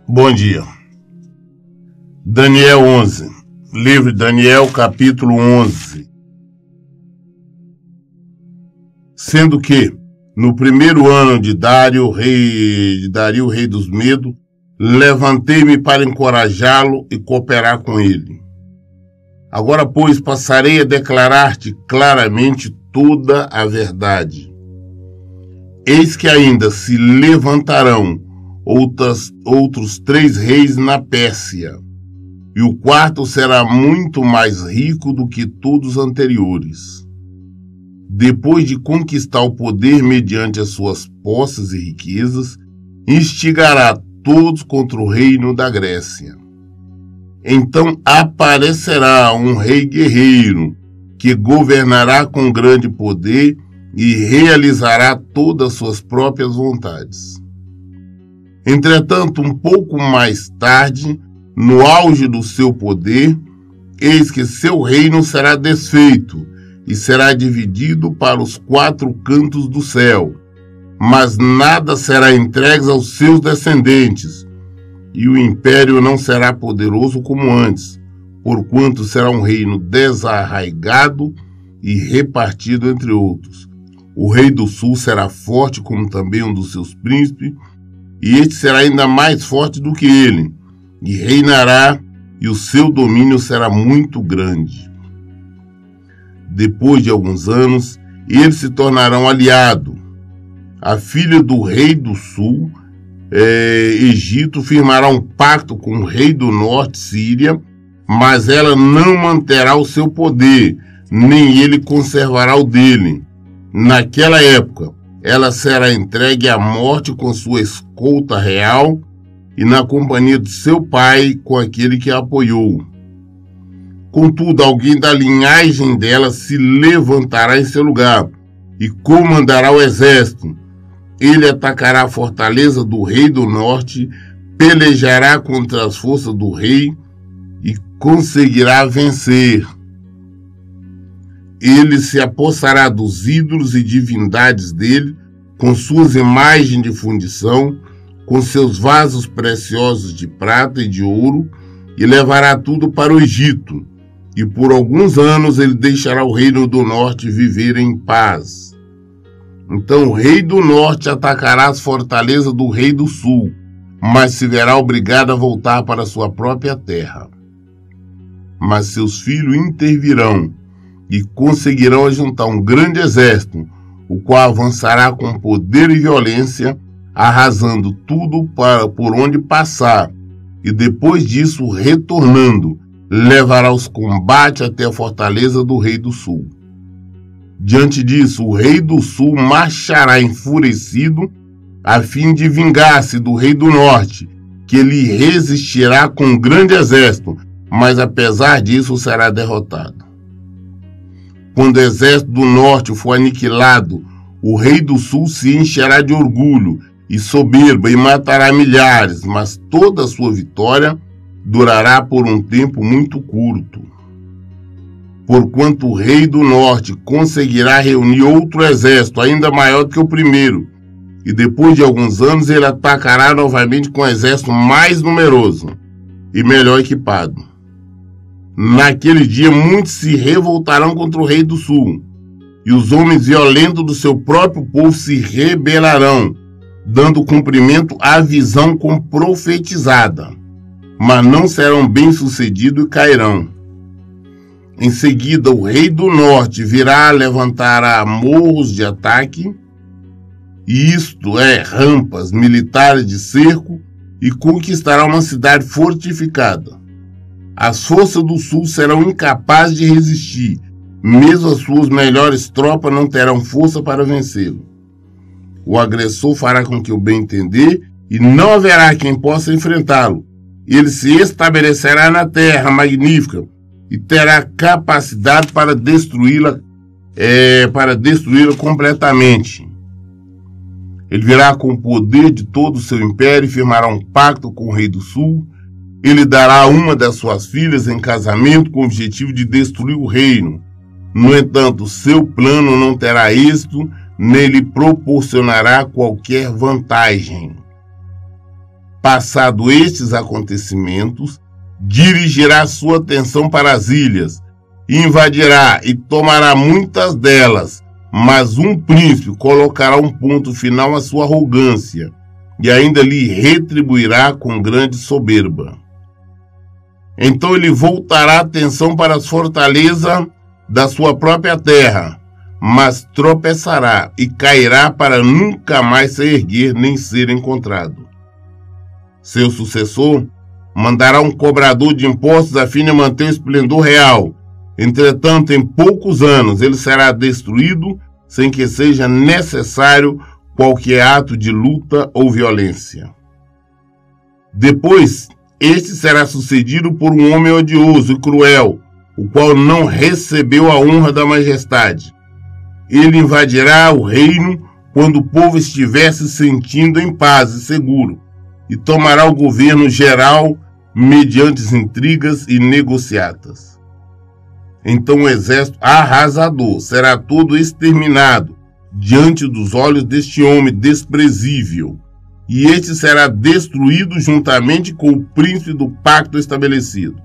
Bom dia. Daniel 11. Livro de Daniel, capítulo 11. Sendo que, no primeiro ano de Dário, rei dos Medos, levantei-me para encorajá-lo e cooperar com ele. Agora, pois, passarei a declarar-te claramente toda a verdade. Eis que ainda se levantarão outros 3 reis na Pérsia, e o quarto será muito mais rico do que todos os anteriores. Depois de conquistar o poder mediante as suas posses e riquezas, instigará todos contra o reino da Grécia. Então aparecerá um rei guerreiro, que governará com grande poder e realizará todas as suas próprias vontades. Entretanto, um pouco mais tarde, no auge do seu poder, eis que seu reino será desfeito e será dividido para os 4 cantos do céu, mas nada será entregue aos seus descendentes, e o império não será poderoso como antes, porquanto será um reino desarraigado e repartido entre outros. O rei do sul será forte como também um dos seus príncipes, e este será ainda mais forte do que ele, e reinará, e o seu domínio será muito grande. Depois de alguns anos, eles se tornarão aliados. A filha do rei do sul, Egito, firmará um pacto com o rei do norte, Síria, mas ela não manterá o seu poder, nem ele conservará o dele. Naquela época, ela será entregue à morte com sua escolta real e na companhia de seu pai com aquele que a apoiou. Contudo, alguém da linhagem dela se levantará em seu lugar e comandará o exército. Ele atacará a fortaleza do rei do norte, pelejará contra as forças do rei e conseguirá vencer. Ele se apossará dos ídolos e divindades dele, com suas imagens de fundição, com seus vasos preciosos de prata e de ouro, e levará tudo para o Egito. E por alguns anos ele deixará o reino do norte viver em paz. Então o rei do norte atacará as fortalezas do rei do sul, mas se verá obrigado a voltar para sua própria terra. Mas seus filhos intervirão e conseguirão ajuntar um grande exército, o qual avançará com poder e violência, arrasando tudo por onde passar, e depois disso, retornando, levará os combates até a fortaleza do rei do sul. Diante disso, o rei do sul marchará enfurecido, a fim de vingar-se do rei do norte, que lhe resistirá com um grande exército, mas apesar disso será derrotado. Quando o exército do norte for aniquilado, o rei do sul se encherá de orgulho e soberba e matará milhares, mas toda a sua vitória durará por um tempo muito curto. Porquanto o rei do norte conseguirá reunir outro exército ainda maior do que o primeiro, e depois de alguns anos ele atacará novamente com um exército mais numeroso e melhor equipado. Naquele dia muitos se revoltarão contra o rei do sul, e os homens violentos do seu próprio povo se rebelarão, dando cumprimento à visão profetizada, mas não serão bem-sucedidos e cairão. Em seguida, o rei do norte virá levantar morros de ataque, isto é, rampas militares de cerco, e conquistará uma cidade fortificada. As forças do sul serão incapazes de resistir, mesmo as suas melhores tropas não terão força para vencê-lo. O agressor fará com que o bem entender, e não haverá quem possa enfrentá-lo. Ele se estabelecerá na terra magnífica e terá capacidade para destruí-la completamente. Ele virá com o poder de todo o seu império e firmará um pacto com o rei do sul. Ele dará uma das suas filhas em casamento com o objetivo de destruir o reino. No entanto, seu plano não terá êxito, nem lhe proporcionará qualquer vantagem. Passado estes acontecimentos, dirigirá sua atenção para as ilhas, invadirá e tomará muitas delas, mas um príncipe colocará um ponto final à sua arrogância e ainda lhe retribuirá com grande soberba. Então ele voltará a atenção para as fortalezas da sua própria terra, mas tropeçará e cairá para nunca mais se erguer nem ser encontrado. Seu sucessor mandará um cobrador de impostos a fim de manter o esplendor real. Entretanto, em poucos anos ele será destruído sem que seja necessário qualquer ato de luta ou violência. Depois, este será sucedido por um homem odioso e cruel, o qual não recebeu a honra da majestade. Ele invadirá o reino quando o povo estiver se sentindo em paz e seguro, e tomará o governo geral mediante intrigas e negociatas. Então o exército arrasador será todo exterminado diante dos olhos deste homem desprezível, e este será destruído juntamente com o príncipe do pacto estabelecido.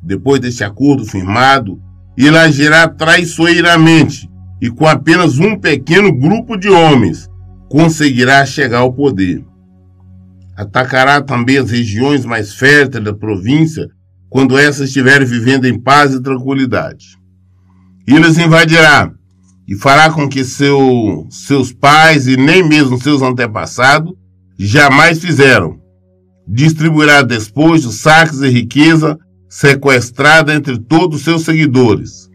Depois deste acordo firmado, ele agirá traiçoeiramente e com apenas um pequeno grupo de homens conseguirá chegar ao poder. Atacará também as regiões mais férteis da província quando essas estiverem vivendo em paz e tranquilidade. Ele as invadirá e fará com que seus pais e nem mesmo seus antepassados jamais fizeram. Distribuirá despojos, saques e riqueza sequestrada entre todos os seus seguidores.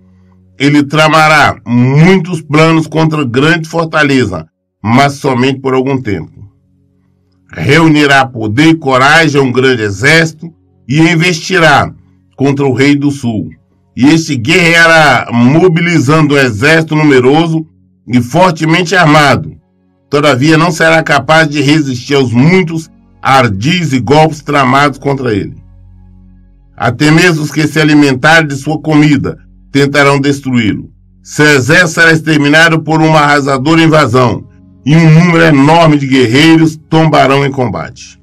Ele tramará muitos planos contra grande fortaleza, mas somente por algum tempo. Reunirá poder e coragem a um grande exército e investirá contra o rei do sul. E este guerreará mobilizando um exército numeroso e fortemente armado. Todavia não será capaz de resistir aos muitos ardis e golpes tramados contra ele. Até mesmo os que se alimentarem de sua comida tentarão destruí-lo. Seu exército será exterminado por uma arrasadora invasão, e um número enorme de guerreiros tombarão em combate.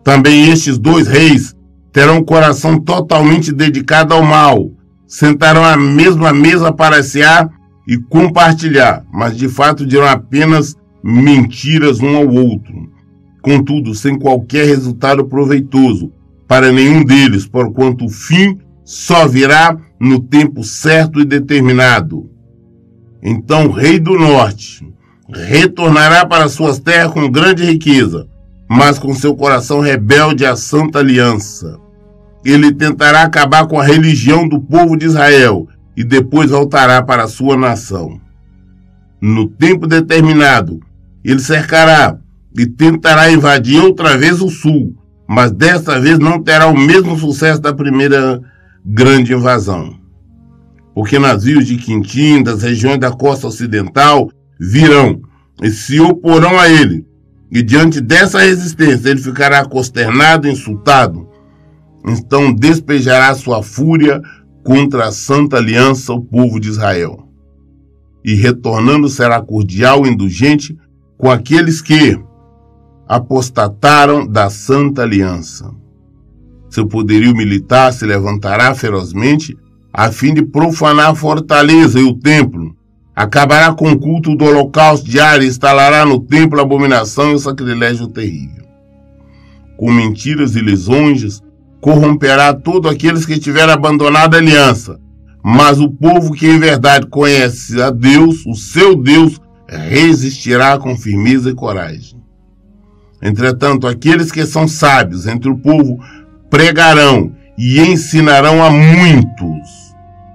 Também estes dois reis terão um coração totalmente dedicado ao mal, sentarão à mesma mesa para cear e compartilhar, mas de fato dirão apenas mentiras um ao outro, contudo sem qualquer resultado proveitoso para nenhum deles, porquanto o fim só virá no tempo certo e determinado. Então o rei do norte retornará para suas terras com grande riqueza, mas com seu coração rebelde à Santa Aliança. Ele tentará acabar com a religião do povo de Israel e depois voltará para a sua nação. No tempo determinado, ele cercará e tentará invadir outra vez o sul, mas desta vez não terá o mesmo sucesso da primeira grande invasão. Porque navios de Quintim, das regiões da costa ocidental, virão e se oporão a ele, e diante dessa resistência ele ficará consternado e insultado. Então despejará sua fúria contra a Santa Aliança, o povo de Israel. E retornando será cordial e indulgente com aqueles que apostataram da Santa Aliança. Seu poderio militar se levantará ferozmente a fim de profanar a fortaleza e o templo. Acabará com o culto do holocausto diário e instalará no templo a abominação e o sacrilégio terrível. Com mentiras e lisonjas, corromperá todos aqueles que tiverem abandonado a aliança, mas o povo que em verdade conhece a Deus, o seu Deus, resistirá com firmeza e coragem. Entretanto, aqueles que são sábios entre o povo pregarão e ensinarão a muitos,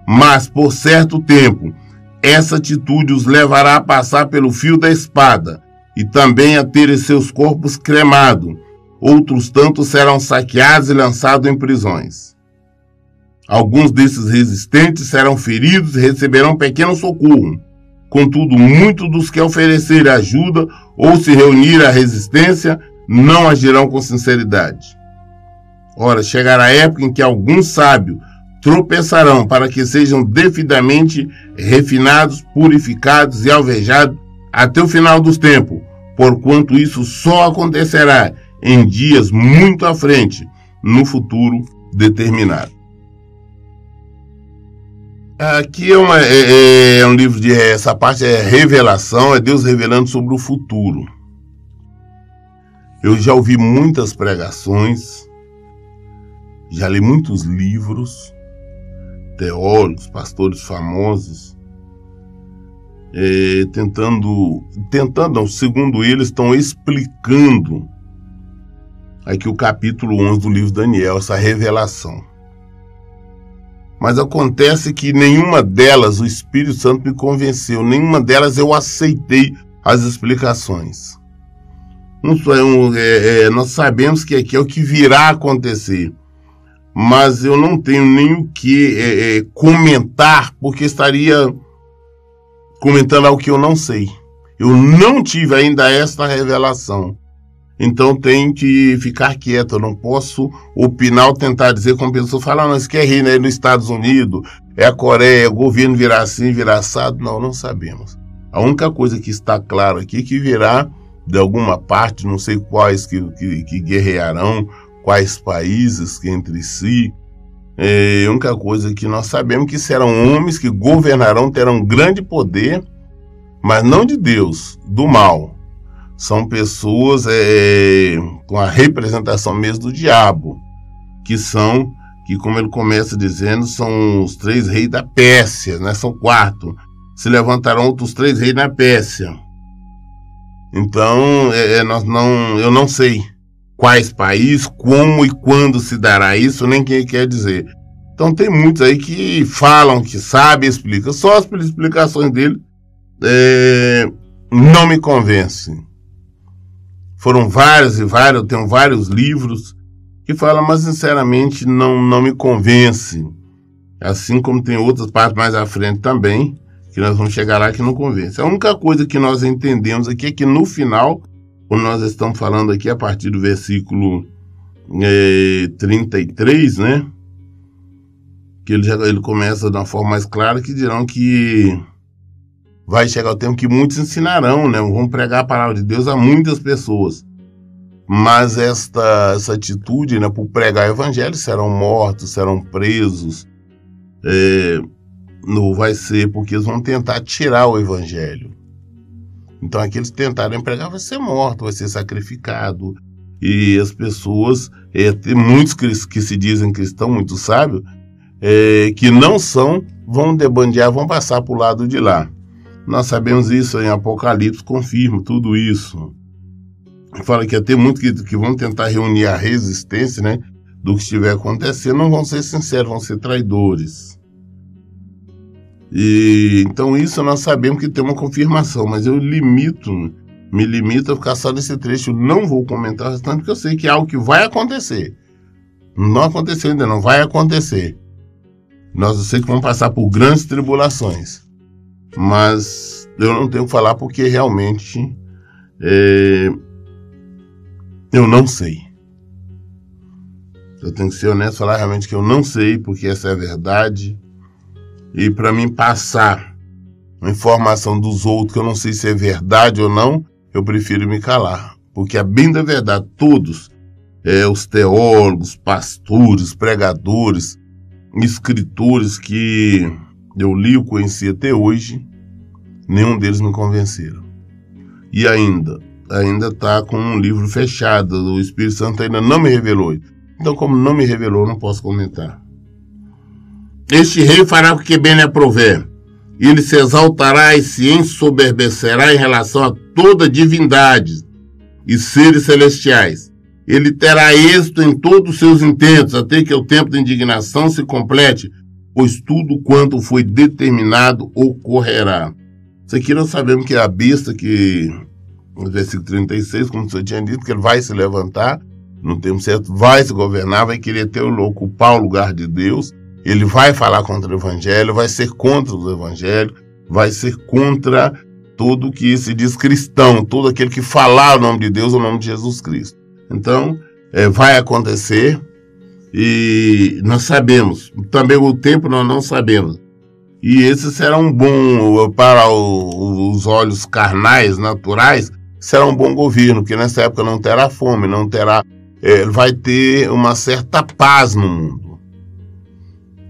mas por certo tempo essa atitude os levará a passar pelo fio da espada e também a terem seus corpos cremados. Outros tantos serão saqueados e lançados em prisões. Alguns desses resistentes serão feridos e receberão pequeno socorro. Contudo, muitos dos que oferecerem ajuda ou se reunirem à resistência não agirão com sinceridade. Ora, chegará a época em que alguns sábios tropeçarão para que sejam devidamente refinados, purificados e alvejados até o final dos tempos, porquanto isso só acontecerá em dias muito à frente, no futuro determinado. Aqui é um livro essa parte é revelação, é Deus revelando sobre o futuro. Eu já ouvi muitas pregações, já li muitos livros, teólogos, pastores famosos, tentando, segundo eles, estão explicando aqui o capítulo 11 do livro de Daniel, essa revelação. Mas acontece que nenhuma delas o Espírito Santo me convenceu, nenhuma delas eu aceitei as explicações. Nós sabemos que aqui é o que virá a acontecer, mas eu não tenho nem o que comentar, porque estaria comentando algo que eu não sei. Eu não tive ainda esta revelação. Então tem que ficar quieto, eu não posso opinar ou tentar dizer como pessoa fala, não, isso que é rir, né? Nos Estados Unidos, é a Coreia, o governo virá assim, virá assado. Não sabemos. A única coisa que está claro aqui é que virá de alguma parte, não sei quais que guerrearão, quais países que entre si. A única coisa que nós sabemos que serão homens que governarão, terão grande poder, mas não de Deus, do mal. São pessoas com a representação mesmo do diabo, que como ele começa dizendo, são os 3 reis da Pérsia, né? São 4. Se levantarão outros 3 reis na Pérsia. Então, eu não sei quais países, como e quando se dará isso, nem quem quer dizer. Então tem muitos aí que falam, que sabem, explicam. Só as explicações dele não me convencem. Foram vários, eu tenho vários livros que falam, mas sinceramente não me convence. Assim como tem outras partes mais à frente também, que nós vamos chegar lá que não convence. A única coisa que nós entendemos aqui é que no final, quando nós estamos falando aqui a partir do versículo 33, né? Que ele começa de uma forma mais clara, que dirão que vai chegar o tempo que muitos ensinarão, né? Vão pregar a palavra de Deus a muitas pessoas. Mas essa atitude, né, por pregar o evangelho, serão mortos, serão presos. Não vai ser porque eles vão tentar tirar o evangelho. Então aqueles que tentarem pregar vai ser morto, vai ser sacrificado. E as pessoas, tem muitos que se dizem cristãos, muito sábios, que não são, vão debandear, vão passar para o lado de lá. Nós sabemos isso, em Apocalipse confirma tudo isso. Fala que até muitos que vão tentar reunir a resistência, né, do que estiver acontecendo, não vão ser sinceros, vão ser traidores. E então isso nós sabemos que tem uma confirmação, mas eu me limito a ficar só nesse trecho. Não vou comentar o restante, porque eu sei que é algo que vai acontecer. Não aconteceu ainda, não vai acontecer. Eu sei que vamos passar por grandes tribulações, mas eu não tenho que falar porque realmente eu não sei. Eu tenho que ser honesto e falar realmente que eu não sei, porque essa é a verdade. E para mim passar uma informação dos outros que eu não sei se é verdade ou não, eu prefiro me calar. Porque a bem da verdade, todos, os teólogos, pastores, pregadores, escritores que eu li e conheci até hoje, nenhum deles me convenceram. E ainda está com um livro fechado, o Espírito Santo ainda não me revelou. Então, como não me revelou, não posso comentar. Este rei fará o que bem lhe aprouver. Ele se exaltará e se ensoberbecerá em relação a toda divindade e seres celestiais. Ele terá êxito em todos os seus intentos, até que o tempo da indignação se complete, pois tudo quanto foi determinado ocorrerá. Isso aqui nós sabemos que é a besta que, no versículo 36, como o senhor tinha dito, que ele vai se levantar, no tempo certo, vai se governar, vai querer ocupar o lugar de Deus, ele vai falar contra o evangelho, vai ser contra o evangelho, vai ser contra todo que se diz cristão, todo aquele que falar o nome de Deus, o nome de Jesus Cristo. Então, vai acontecer e nós sabemos, também o tempo nós não sabemos. E esse será um bom, para os olhos carnais, naturais, será um bom governo, porque nessa época não terá fome, não terá, vai ter uma certa paz no mundo.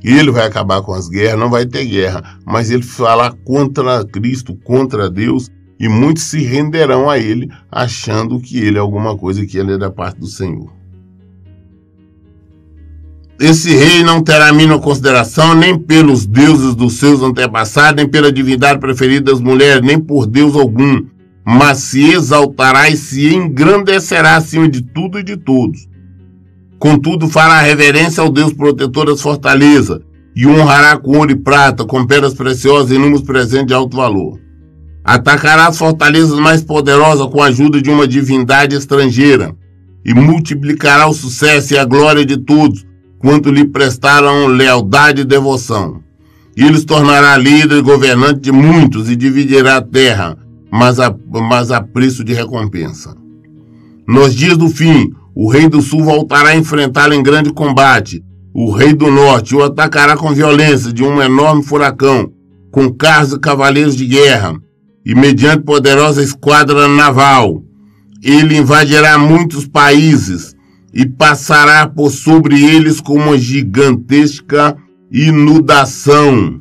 E ele vai acabar com as guerras, não vai ter guerra, mas ele falar contra Cristo, contra Deus, e muitos se renderão a ele, achando que ele é alguma coisa, que ele é da parte do Senhor. Esse rei não terá a mínima consideração, nem pelos deuses dos seus antepassados, nem pela divindade preferida das mulheres, nem por Deus algum, mas se exaltará e se engrandecerá acima de tudo e de todos. Contudo, fará reverência ao Deus protetor das fortalezas, e o honrará com ouro e prata, com pedras preciosas e inúmeros presentes de alto valor. Atacará as fortalezas mais poderosas com a ajuda de uma divindade estrangeira, e multiplicará o sucesso e a glória de todos, quanto lhe prestaram lealdade e devoção. E ele se tornará líder e governante de muitos, e dividirá a terra, mas a preço de recompensa. Nos dias do fim, o rei do sul voltará a enfrentá-lo em grande combate. O rei do norte o atacará com violência de um enorme furacão, com carros e cavaleiros de guerra, e mediante poderosa esquadra naval. Ele invadirá muitos países e passará por sobre eles com uma gigantesca inundação.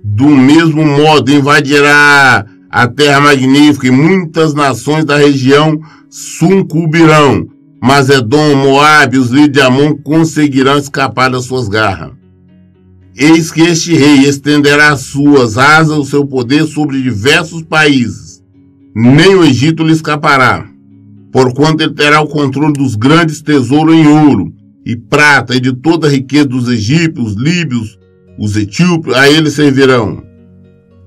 Do mesmo modo, invadirá a terra magnífica, e muitas nações da região sucumbirão, mas Edom, Moabe e os líderes de Amon conseguirão escapar das suas garras. Eis que este rei estenderá as suas asas, o seu poder sobre diversos países. Nem o Egito lhe escapará, porquanto ele terá o controle dos grandes tesouros em ouro e prata e de toda a riqueza dos egípcios, líbios, os etíopes, a ele servirão.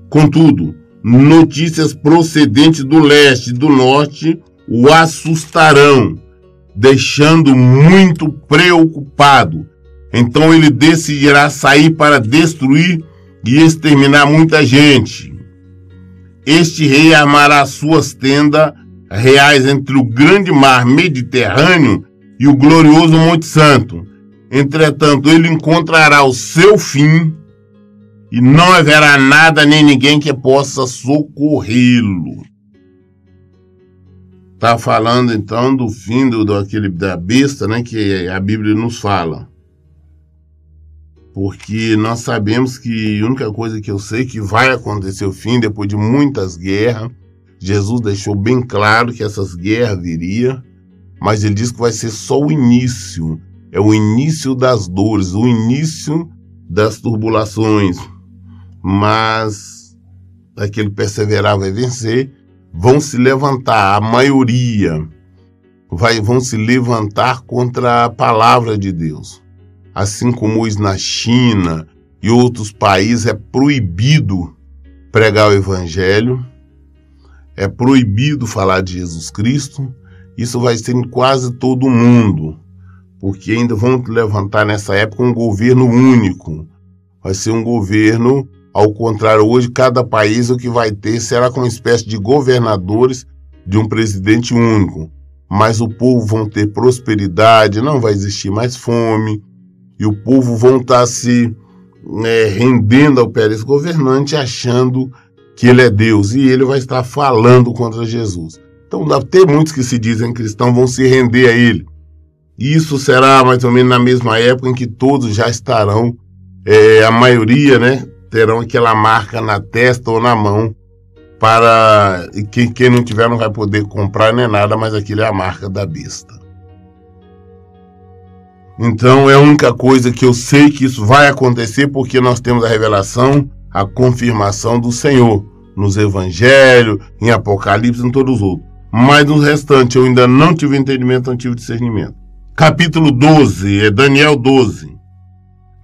Contudo, notícias procedentes do leste e do norte o assustarão, deixando muito preocupado. Então ele decidirá sair para destruir e exterminar muita gente. Este rei armará suas tendas reais entre o grande mar Mediterrâneo e o glorioso Monte Santo. Entretanto, ele encontrará o seu fim e não haverá nada nem ninguém que possa socorrê-lo. Está falando então do fim da besta, né, que a Bíblia nos fala. Porque nós sabemos que a única coisa que eu sei que vai acontecer o fim, depois de muitas guerras. Jesus deixou bem claro que essas guerras viriam, mas ele diz que vai ser só o início. É o início das dores, o início das turbulações. Mas aquele que perseverar vai vencer. Vão se levantar, a maioria vão se levantar contra a palavra de Deus. Assim como hoje na China e outros países é proibido pregar o evangelho, é proibido falar de Jesus Cristo. Isso vai ser em quase todo o mundo, porque ainda vão levantar nessa época um governo único. Vai ser um governo, ao contrário, hoje cada país o que vai ter será com uma espécie de governadores de um presidente único. Mas o povo vão ter prosperidade, não vai existir mais fome, e o povo vão estar se rendendo ao pé desse governante, achando que ele é Deus, e ele vai estar falando contra Jesus. Então, deve ter muitos que se dizem cristãos, vão se render a ele. E isso será mais ou menos na mesma época em que todos já estarão, a maioria, né, terão aquela marca na testa ou na mão, para quem não tiver não vai poder comprar nem nada, mas aquilo é a marca da besta. Então é a única coisa que eu sei que isso vai acontecer, porque nós temos a revelação, a confirmação do Senhor, nos evangelhos, em Apocalipse, em todos os outros. Mas no restante eu ainda não tive entendimento, não tive discernimento. Capítulo 12, Daniel 12.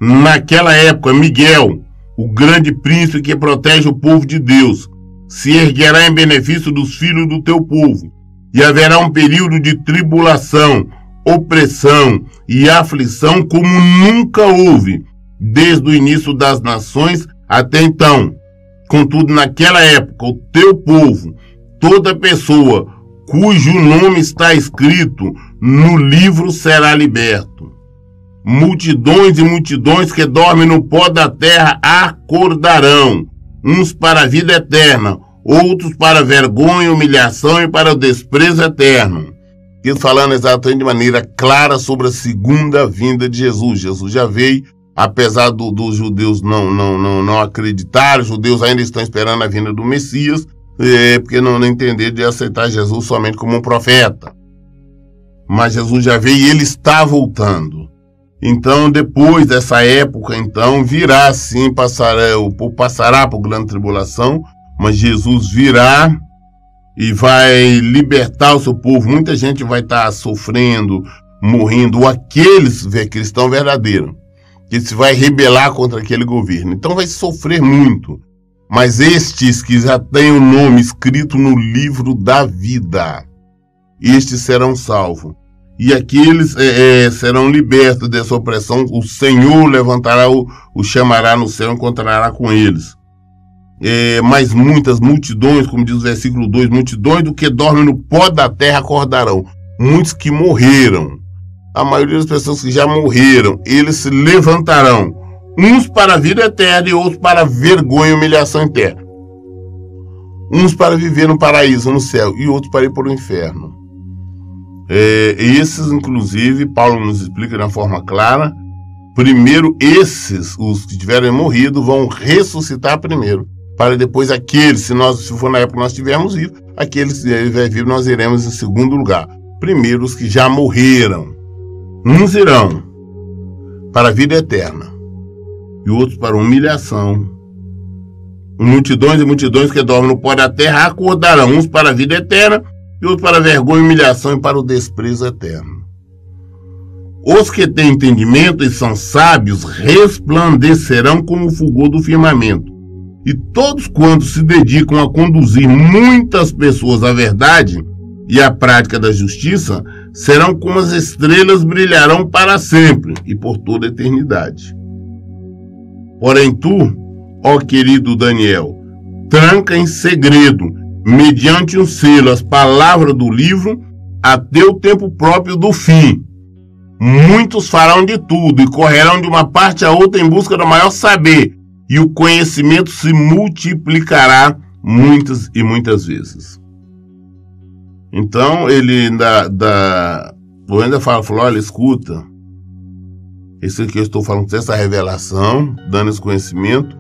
Naquela época, Miguel, o grande príncipe que protege o povo de Deus, se erguerá em benefício dos filhos do teu povo, e haverá um período de tribulação, opressão e aflição como nunca houve, desde o início das nações até então. Contudo, naquela época, o teu povo, toda pessoa cujo nome está escrito no livro será liberto. Multidões e multidões que dormem no pó da terra acordarão, uns para a vida eterna, outros para vergonha, humilhação e para o desprezo eterno. Isso falando exatamente de maneira clara sobre a segunda vinda de Jesus. Jesus já veio, apesar dos judeus não acreditarem, os judeus ainda estão esperando a vinda do Messias, porque não entenderam de aceitar Jesus somente como um profeta. Mas Jesus já veio e ele está voltando. Então, depois dessa época, então, virá sim, o povo passará por grande tribulação, mas Jesus virá e vai libertar o seu povo. Muita gente vai estar sofrendo, morrendo, ou aqueles cristãos verdadeiros, que se vai rebelar contra aquele governo. Então vai sofrer muito. Mas estes que já têm o nome escrito no livro da vida, estes serão salvos. E aqueles serão libertos dessa opressão. O Senhor levantará, o chamará no céu e encontrará com eles. Mas muitas multidões, como diz o versículo 2, multidões do que dormem no pó da terra acordarão. Muitos que morreram, a maioria das pessoas que já morreram, eles se levantarão, uns para a vida eterna e outros para a vergonha e humilhação eterna. Uns para viver no paraíso, no céu, e outros para ir para o inferno. Esses, inclusive, Paulo nos explica de uma forma clara. Primeiro, esses, os que tiverem morrido, vão ressuscitar primeiro, para depois aqueles, se for na época que nós estivermos vivos, aqueles que estiverem vivos, nós iremos em segundo lugar. Primeiro, os que já morreram. Uns irão para a vida eterna e outros para a humilhação. Multidões e multidões que dormem no pó da terra acordarão, uns para a vida eterna e outros para a vergonha, humilhação e para o desprezo eterno. Os que têm entendimento e são sábios resplandecerão como o fulgor do firmamento. E todos quantos se dedicam a conduzir muitas pessoas à verdade e à prática da justiça, serão como as estrelas, brilharão para sempre e por toda a eternidade. Porém tu, ó querido Daniel, tranca em segredo, mediante um selo, as palavras do livro, até o tempo próprio do fim. Muitos farão de tudo e correrão de uma parte a outra em busca do maior saber, e o conhecimento se multiplicará muitas e muitas vezes. Então ele ainda falou, olha, escuta, isso que eu estou falando, essa revelação, dando esse conhecimento,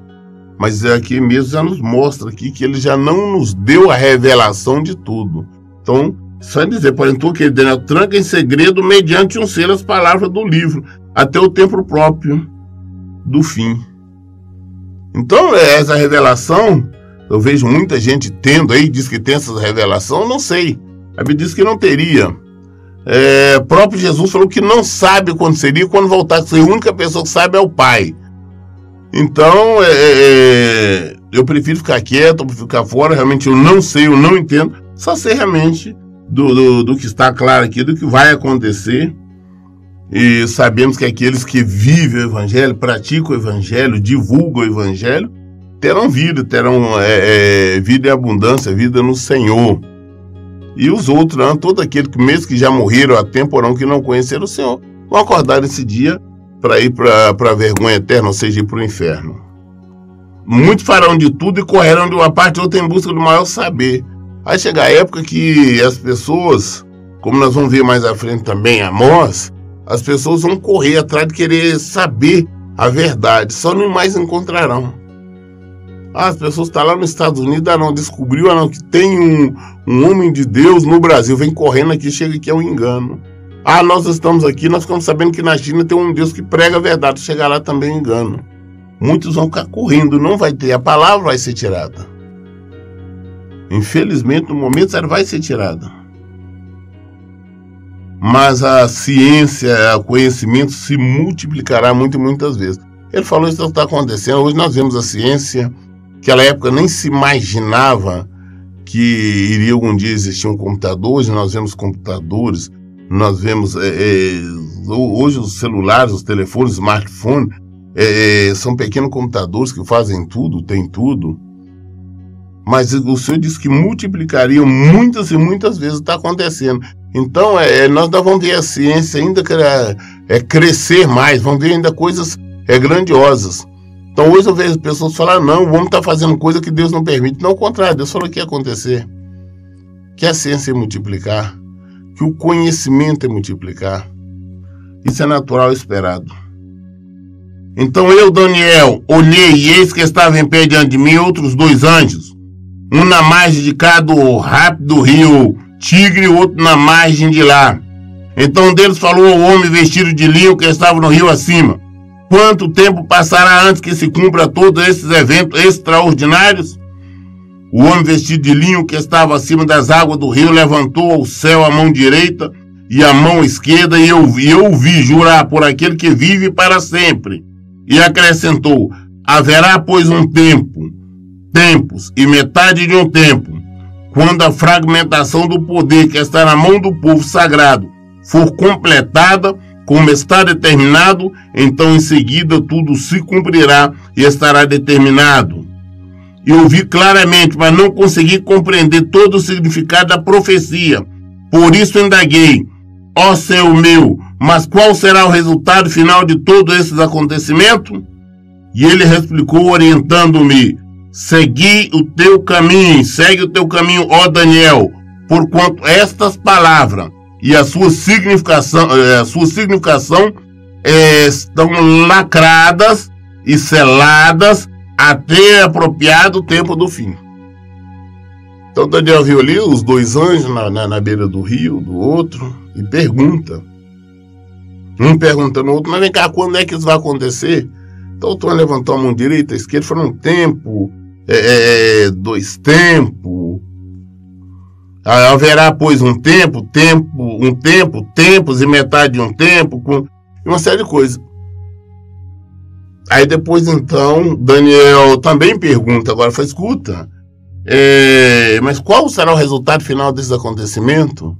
mas aqui mesmo já nos mostra aqui que ele já não nos deu a revelação de tudo. Então, só dizer, porém, tu, que Daniel, tranca em segredo mediante um selo as palavras do livro, até o tempo próprio do fim. Então, essa revelação, eu vejo muita gente tendo aí, diz que tem essa revelação, não sei. A Bíblia diz que não teria. Próprio Jesus falou que não sabe quando seria, quando voltar, a única pessoa que sabe é o Pai. Então, eu prefiro ficar quieto, eu prefiro ficar fora, realmente eu não sei, eu não entendo, só sei realmente do que está claro aqui, do que vai acontecer. E sabemos que aqueles que vivem o Evangelho, praticam o Evangelho, divulgam o Evangelho, terão vida em abundância, vida no Senhor. E os outros, todo aquele que mesmo que já morreram há tempo ou não, que não conheceram o Senhor, vão acordar esse dia para ir para a vergonha eterna, ou seja, ir para o inferno. Muitos farão de tudo e correrão de uma parte a outra em busca do maior saber. Vai chegar a época que as pessoas, como nós vamos ver mais à frente também, Amós, as pessoas vão correr atrás de querer saber a verdade, só não mais encontrarão. As pessoas estão lá nos Estados Unidos, descobriu que tem um homem de Deus no Brasil, vem correndo aqui, chega aqui, é um engano. Nós estamos aqui, nós ficamos sabendo que na China tem um Deus que prega a verdade, chegar lá também é engano. Muitos vão ficar correndo, não vai ter, a palavra vai ser tirada. Infelizmente, no momento ela vai ser tirada. Mas a ciência, o conhecimento se multiplicará muitas vezes. Ele falou isso está acontecendo. Hoje nós vemos a ciência, naquela época nem se imaginava que iria algum dia existir um computador. Hoje nós vemos computadores, nós vemos hoje os celulares, os telefones, smartphones, são pequenos computadores que fazem tudo, tem tudo. Mas o Senhor disse que multiplicariam muitas e muitas vezes, está acontecendo. Então, nós vamos ver a ciência ainda crescer mais, vamos ver ainda coisas grandiosas. Então hoje eu vejo pessoas falar, não, o homem está fazendo coisa que Deus não permite. Não, ao contrário, Deus falou que ia acontecer. Que a ciência ia multiplicar, que o conhecimento ia multiplicar. Isso é natural e esperado. Então eu, Daniel, olhei e eis que estava em pé diante de mim outros 2 anjos, um na margem de cá do rápido rio Tigre e outro na margem de lá. Então um deles falou ao homem vestido de linho que estava no rio acima: quanto tempo passará antes que se cumpra todos esses eventos extraordinários? O homem vestido de linho que estava acima das águas do rio levantou ao céu a mão direita e a mão esquerda, e eu ouvi jurar por aquele que vive para sempre. E acrescentou: haverá, pois, um tempo, tempos e metade de um tempo, quando a fragmentação do poder que está na mão do povo sagrado for completada, como está determinado, então em seguida tudo se cumprirá e estará determinado. Eu vi claramente, mas não consegui compreender todo o significado da profecia. Por isso indaguei: ó Senhor meu, mas qual será o resultado final de todos esses acontecimentos? E ele explicou, orientando-me: segue o teu caminho, ó Daniel, porquanto estas palavras e a sua significação estão lacradas e seladas até apropriado tempo do fim. Então Daniel viu ali os 2 anjos na beira do rio, do outro, e pergunta. Um perguntando ao outro: mas vem cá, quando é que isso vai acontecer? Então o Tom levantou a mão direita, a esquerda, falou: um tempo, 2 tempos. Haverá, pois, um tempo, tempos e metade de um tempo, e uma série de coisas. Aí depois, então, Daniel também pergunta, agora fala: escuta, mas qual será o resultado final desse acontecimento?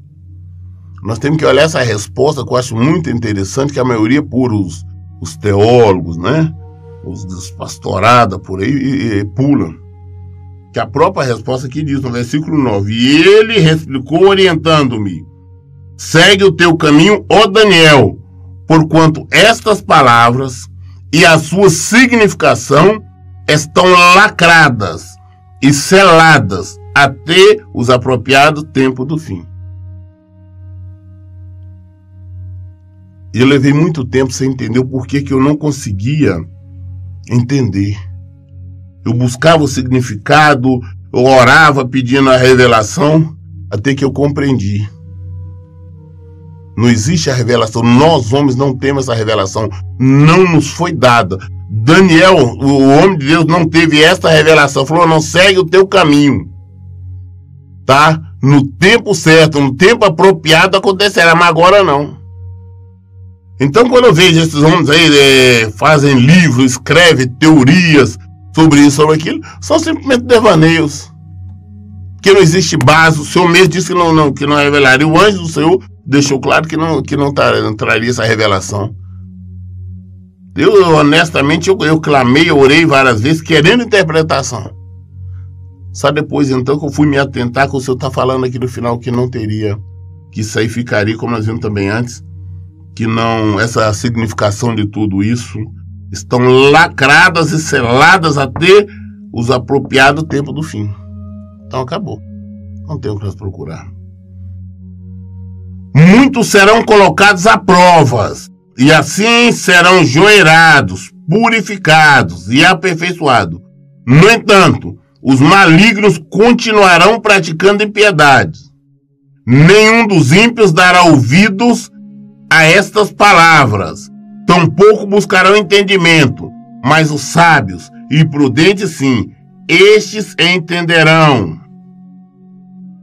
Nós temos que olhar essa resposta, que eu acho muito interessante, que a maioria por os teólogos, né? Os pastoradas por aí pulam. Que a própria resposta aqui diz no versículo 9: e ele explicou, orientando-me: segue o teu caminho, ó Daniel, porquanto estas palavras e a sua significação estão lacradas e seladas até os apropriados tempos do fim. Eu levei muito tempo sem entender o porquê que eu não conseguia entender. Eu buscava o significado, eu orava pedindo a revelação, até que eu compreendi. Não existe a revelação, nós homens não temos essa revelação, não nos foi dada. Daniel, o homem de Deus, não teve essa revelação, falou: não, segue o teu caminho, tá? No tempo certo, no tempo apropriado acontecerá, mas agora não. Então quando eu vejo esses homens aí, fazem livros, escrevem teorias sobre isso, sobre aquilo, são simplesmente devaneios, que não existe base. O Senhor mesmo disse que não revelaria. O anjo do Senhor deixou claro que não traria essa revelação. Eu honestamente, eu clamei, eu orei várias vezes, querendo interpretação. Só depois então que eu fui me atentar que o Senhor está falando aqui no final que não teria, que isso aí ficaria, como nós vimos também antes, que não, essa significação de tudo isso estão lacradas e seladas até os apropriados tempo do fim. Então acabou. Não tem o que nós procurar. Muitos serão colocados a provas, e assim serão joelhados, purificados e aperfeiçoados. No entanto, os malignos continuarão praticando impiedades. Nenhum dos ímpios dará ouvidos a estas palavras, tampouco buscarão entendimento, mas os sábios e prudentes sim, estes entenderão.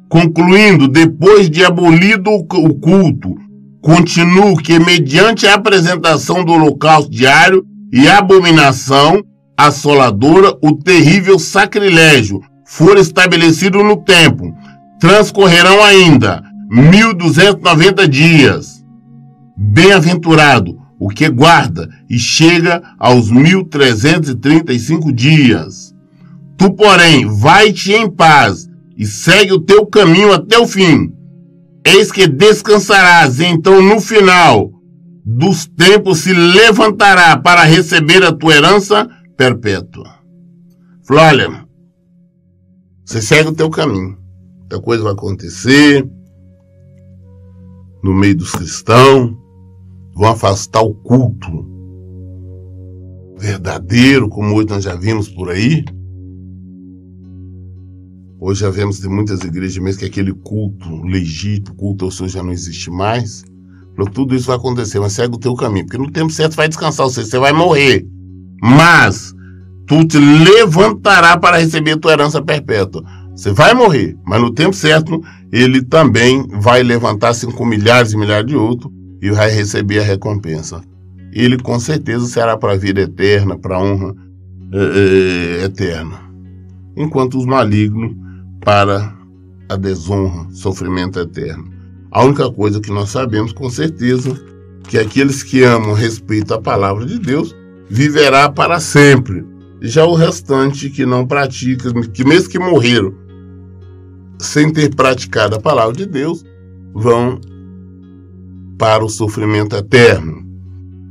Concluindo, depois de abolido o culto, continuo que mediante a apresentação do holocausto diário e abominação assoladora, o terrível sacrilégio for estabelecido no tempo, transcorrerão ainda 1290 dias. Bem-aventurado o que guarda e chega aos 1335 dias. Tu, porém, vai-te em paz e segue o teu caminho até o fim. Eis que descansarás, e então no final dos tempos se levantará para receber a tua herança perpétua. Falou, olha, você segue o teu caminho. Muita coisa vai acontecer no meio dos cristãos, vão afastar o culto verdadeiro, como hoje nós já vimos por aí. Hoje já vemos de muitas igrejas mesmo que aquele culto legítimo, culto ao Senhor já não existe mais. Falou, tudo isso vai acontecer, mas segue o teu caminho, porque no tempo certo vai descansar você vai morrer. Mas tu te levantará para receber a tua herança perpétua. Você vai morrer, mas no tempo certo ele também vai levantar-se com milhares e milhares de outros e vai receber a recompensa. Ele com certeza será para a vida eterna, para a honra eterna. Enquanto os malignos para a desonra, sofrimento eterno. A única coisa que nós sabemos com certeza que aqueles que amam, respeitam a palavra de Deus, viverá para sempre. Já o restante que não pratica, que mesmo que morreram sem ter praticado a palavra de Deus, vão para o sofrimento eterno.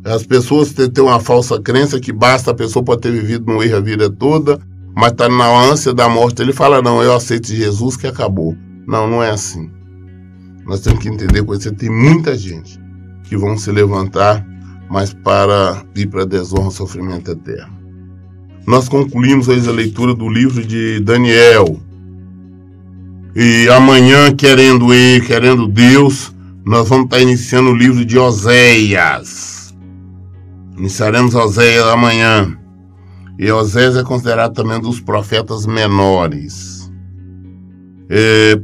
As pessoas têm uma falsa crença que basta a pessoa pode ter vivido no erro a vida toda, mas está na ânsia da morte. Ele fala, não, eu aceito Jesus que acabou. Não, não é assim. Nós temos que entender que você tem muita gente que vão se levantar, mas para ir para a desonra, sofrimento eterno. Nós concluímos hoje a leitura do livro de Daniel. E amanhã, querendo Deus, nós vamos estar iniciando o livro de Oséias. Iniciaremos Oséias amanhã. E Oséias é considerado também um dos profetas menores.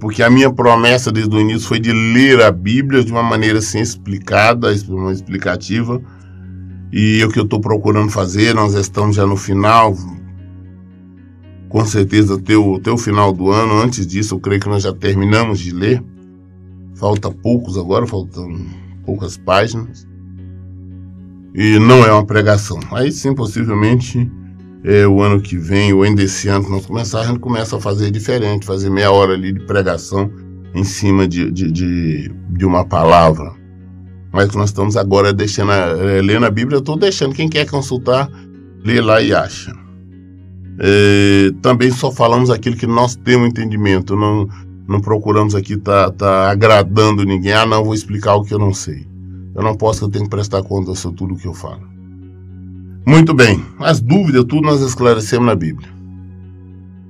Porque a minha promessa desde o início foi de ler a Bíblia de uma maneira assim explicada, explicativa. E é o que eu estou procurando fazer. Nós estamos já no final, com certeza até o final do ano. Antes disso, eu creio que nós já terminamos de ler. Falta poucos agora, faltam poucas páginas. E não é uma pregação. Aí sim, possivelmente, o ano que vem, ou ainda esse ano que nós começarmos, a gente começa a fazer diferente, fazer meia hora ali de pregação em cima de uma palavra. Mas que nós estamos agora deixando, lendo a Bíblia, eu estou deixando, quem quer consultar, lê lá e acha. Também só falamos aquilo que nós temos entendimento, não procuramos aqui tá agradando ninguém. Não, vou explicar o que eu não sei. Eu não posso, eu tenho que prestar conta sobre tudo o que eu falo. Muito bem, as dúvidas, tudo nós esclarecemos na Bíblia.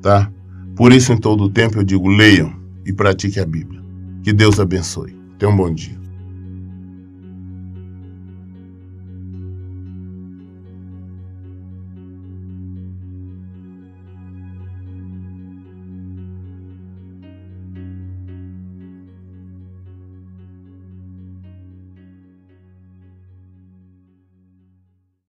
Tá? Por isso, em todo o tempo, eu digo, leiam e pratiquem a Bíblia. Que Deus abençoe. Tenha um bom dia.